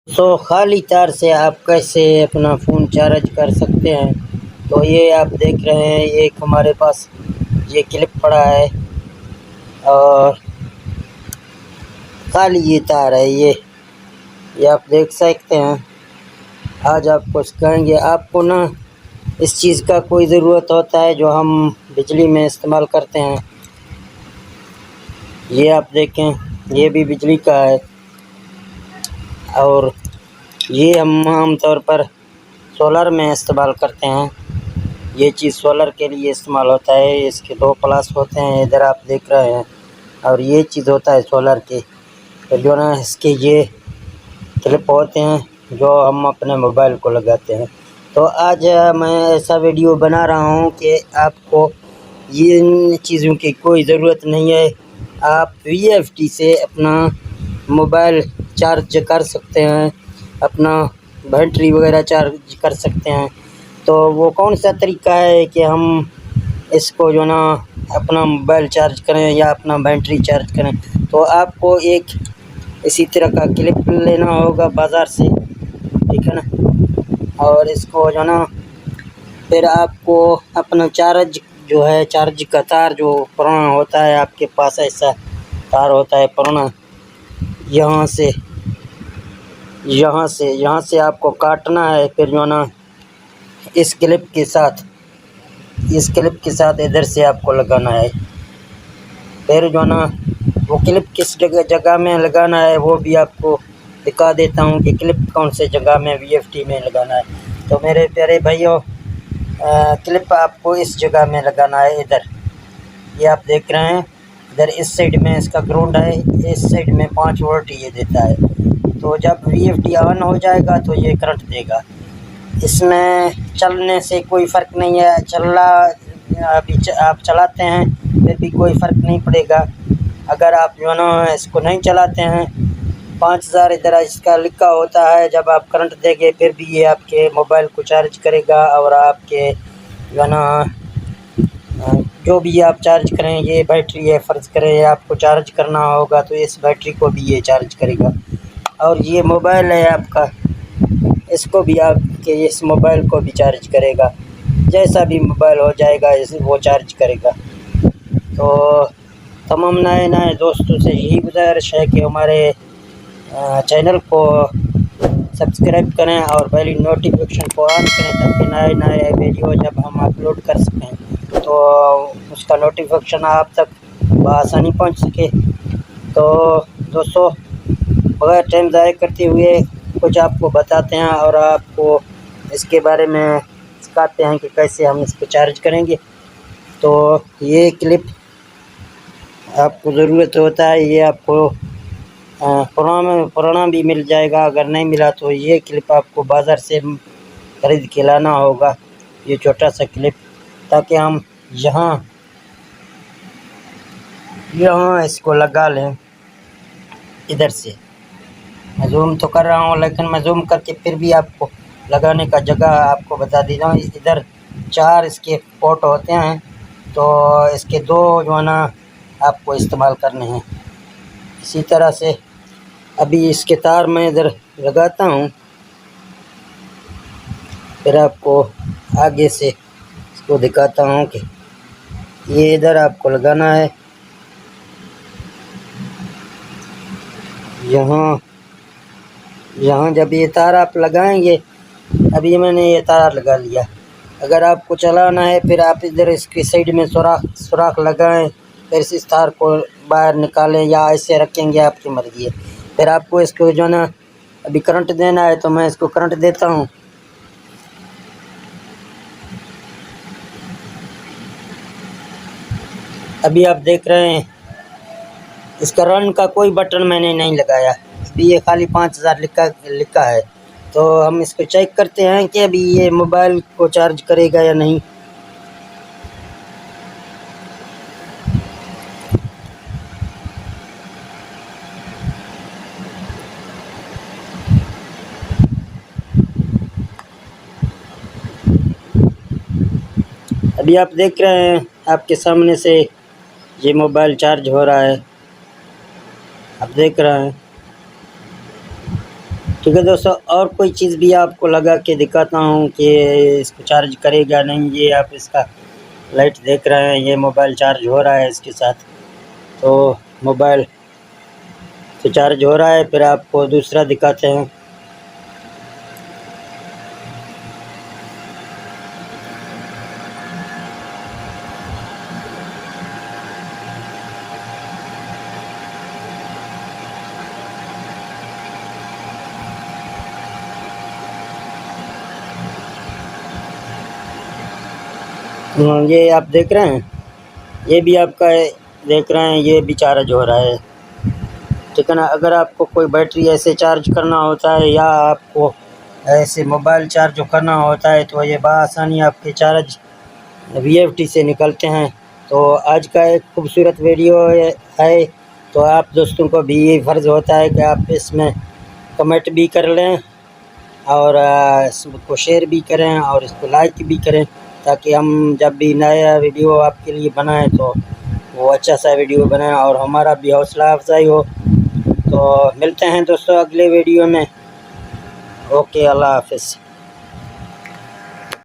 खाली तार से आप कैसे अपना फ़ोन चार्ज कर सकते हैं। तो ये आप देख रहे हैं, एक हमारे पास ये क्लिप पड़ा है और खाली ये तार है। ये आप देख सकते हैं। आज आपको सिखाएंगे। आपको ना इस चीज़ का कोई ज़रूरत होता है जो हम बिजली में इस्तेमाल करते हैं। ये आप देखें, ये भी बिजली का है और ये हम आम तौर पर सोलर में इस्तेमाल करते हैं। ये चीज़ सोलर के लिए इस्तेमाल होता है। इसके 2 प्लस होते हैं, इधर आप देख रहे हैं, और ये चीज़ होता है सोलर के। तो जो ना इसके ये क्लिप होते हैं जो हम अपने मोबाइल को लगाते हैं। तो आज मैं ऐसा वीडियो बना रहा हूँ कि आपको ये इन चीज़ों की कोई ज़रूरत नहीं है। आप VFD से अपना मोबाइल चार्ज कर सकते हैं, अपना बैटरी वगैरह चार्ज कर सकते हैं। तो वो कौन सा तरीका है कि हम इसको जो ना अपना मोबाइल चार्ज करें या अपना बैटरी चार्ज करें। तो आपको एक इसी तरह का क्लिप लेना होगा बाज़ार से, ठीक है ना। और इसको जो ना फिर आपको अपना चार्ज जो है, चार्ज का तार जो पुराना होता है आपके पास, ऐसा तार होता है पुराना, यहाँ से आपको काटना है। फिर जो ना इस क्लिप के साथ इधर से आपको लगाना है। फिर जो ना वो क्लिप किस जगह में लगाना है वो भी आपको दिखा देता हूँ कि क्लिप कौन से जगह में VFD में लगाना है। तो मेरे प्यारे भाइयों, क्लिप आपको इस जगह में लगाना है। इधर ये आप देख रहे हैं, इधर इस साइड में इसका ग्राउंड है, इस साइड में 5 वोल्ट ये देता है। तो जब VFD ऑन हो जाएगा तो ये करंट देगा। इसमें चलने से कोई फ़र्क नहीं है, अभी आप चलाते हैं फिर भी कोई फ़र्क नहीं पड़ेगा। अगर आप जो ना इसको नहीं चलाते हैं, 5000 इधर इसका लिखा होता है। जब आप करंट देंगे फिर भी ये आपके मोबाइल को चार्ज करेगा और आपके जो ना जो भी आप चार्ज करें, ये बैटरी है, फ़र्ज़ करें आपको चार्ज करना होगा तो इस बैटरी को भी ये चार्ज करेगा। और ये मोबाइल है आपका, इसको भी आपके इस मोबाइल को भी चार्ज करेगा। जैसा भी मोबाइल हो जाएगा वो चार्ज करेगा। तो तमाम नए दोस्तों से यही गुजारिश है कि हमारे चैनल को सब्सक्राइब करें और बेल नोटिफिकेशन को ऑन करें ताकि नए वीडियो जब हम अपलोड कर सकें तो उसका नोटिफिकेशन आप तक बआसानी पहुंच सके। तो दोस्तों, बगैर टाइम ज़ाया करते हुए कुछ आपको बताते हैं और आपको इसके बारे में सिखाते हैं कि कैसे हम इसको चार्ज करेंगे। तो ये क्लिप आपको ज़रूरत होता है, ये आपको पुराना भी मिल जाएगा। अगर नहीं मिला तो ये क्लिप आपको बाज़ार से ख़रीद के लाना होगा, ये छोटा सा क्लिप, ताकि हम यहाँ इसको लगा लें। इधर से मैं जूम तो कर रहा हूँ, लेकिन मैं जूम करके फिर भी आपको लगाने का जगह आपको बता देता हूँ। इधर 4 इसके पोर्ट होते हैं, तो इसके 2 जो है ना आपको इस्तेमाल करने हैं। इसी तरह से अभी इसके तार मैं इधर लगाता हूँ, फिर आपको आगे से इसको दिखाता हूँ कि ये इधर आपको लगाना है। यहाँ जब ये तार आप लगाएंगे, अभी मैंने ये तार लगा लिया। अगर आपको चलाना है फिर आप इधर इसकी साइड में सुराख लगाएं, फिर इस तार को बाहर निकालें या ऐसे रखेंगे, आपकी मर्ज़ी है। फिर आपको इसको जो ना अभी करंट देना है, तो मैं इसको करंट देता हूँ। अभी आप देख रहे हैं, इसका रन का कोई बटन मैंने नहीं लगाया, अभी ये खाली 5000 लिखा है। तो हम इसको चेक करते हैं कि अभी ये मोबाइल को चार्ज करेगा या नहीं। अभी आप देख रहे हैं, आपके सामने से ये मोबाइल चार्ज हो रहा है, आप देख रहे हैं। ठीक है दोस्तों, और कोई चीज़ भी आपको लगा के दिखाता हूँ कि इसको चार्ज करेगा नहीं। ये आप इसका लाइट देख रहे हैं, ये मोबाइल चार्ज हो रहा है इसके साथ, तो मोबाइल तो चार्ज हो रहा है। फिर आपको दूसरा दिखाते हैं। ये आप देख रहे हैं, ये भी आपका देख रहे हैं, ये भी चार्ज हो रहा है। ठीक है ना। अगर आपको कोई बैटरी ऐसे चार्ज करना होता है या आपको ऐसे मोबाइल चार्ज करना होता है तो ये बआसानी आपके चार्ज VFT से निकलते हैं। तो आज का एक खूबसूरत वीडियो है, तो आप दोस्तों को भी ये फ़र्ज़ होता है कि आप इसमें कमेंट भी कर लें और इसको शेयर भी करें और इसको लाइक भी करें, ताकि हम जब भी नया वीडियो आपके लिए बनाएं तो वो अच्छा सा वीडियो बनाएं और हमारा भी हौसला अफजाई हो। तो मिलते हैं दोस्तों अगले वीडियो में। ओके, अल्लाह हाफ़िज़।